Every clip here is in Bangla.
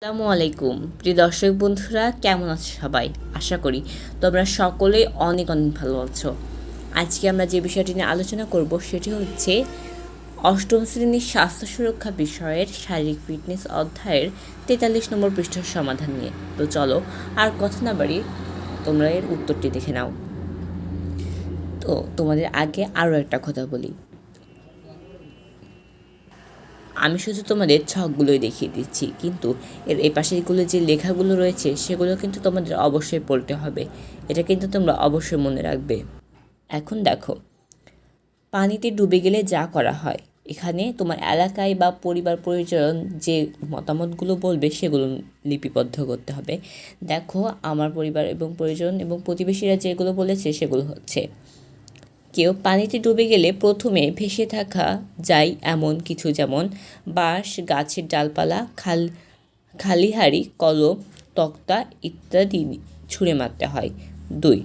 আসসালামু আলাইকুম প্রিয় দর্শক বন্ধুরা, কেমন আছো সবাই? আশা করি তোমরা সকলেই অনেক অনেক ভালো আছো। আজকে আমরা যে বিষয়টি নিয়ে আলোচনা করব সেটি হচ্ছে অষ্টম শ্রেণীর স্বাস্থ্য সুরক্ষা বিষয়ের শারীরিক ফিটনেস অধ্যায়ের 43 নম্বর পৃষ্ঠার সমাধান নিয়ে। তো চলো আর কথা না বাড়িয়ে তোমরা এর উত্তরটি দেখে নাও। তো তোমাদের আগে আরও একটা কথা বলি, আমি শুধু তোমাদের ছকগুলোই দেখিয়ে দিচ্ছি, কিন্তু এর এই পাশেগুলো যে লেখাগুলো রয়েছে সেগুলো কিন্তু তোমাদের অবশ্যই পড়তে হবে। এটা কিন্তু তোমরা অবশ্যই মনে রাখবে। এখন দেখো, পানিতে ডুবে গেলে যা করা হয়, এখানে তোমার এলাকায় বা পরিবার পরিজন যে মতামতগুলো বলবে সেগুলো লিপিবদ্ধ করতে হবে। দেখো, আমার পরিবার এবং পরিজন এবং প্রতিবেশীরা যেগুলো বলেছে সেগুলো হচ্ছে: কেউ পানিতে ডুবে গেলে প্রথমে ভেসে থাকা যায় এমন কিছু, যেমন বাঁশ, গাছের ডালপালা, খালি হাঁড়ি, কলম, তক্তা ইত্যাদি ছুঁড়ে মারতে হয়। 2.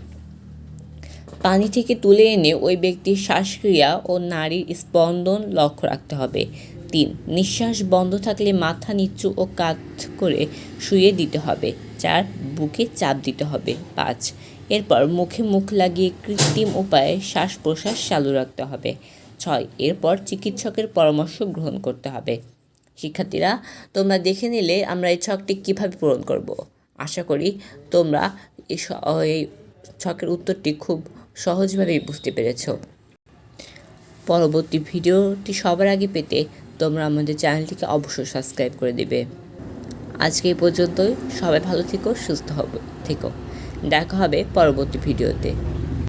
পানি থেকে তুলে এনে ওই ব্যক্তির শ্বাসক্রিয়া ও নাড়ির স্পন্দন লক্ষ্য রাখতে হবে। 3. নিঃশ্বাস বন্ধ থাকলে মাথা নিচু ও কাত করে শুইয়ে দিতে হবে। 4. বুকে চাপ দিতে হবে। 5. এরপর মুখে মুখ লাগিয়ে কৃত্রিম উপায়ে শ্বাস প্রশ্বাস চালু রাখতে হবে। 6. এরপর চিকিৎসকের পরামর্শ গ্রহণ করতে হবে। শিক্ষার্থীরা, তোমরা দেখে নিলে আমরা এই ছকটি কীভাবে পূরণ করব। আশা করি তোমরা এই ছকের উত্তরটি খুব সহজভাবেই বুঝতে পেরেছ। পরবর্তী ভিডিওটি সবার আগে পেতে তোমরা আমাদের চ্যানেলটিকে অবশ্যই সাবস্ক্রাইব করে দেবে। আজকে এই পর্যন্তই। সবাই ভালো থেকো, সুস্থ থেকো। দেখা হবে পরবর্তী ভিডিওতে।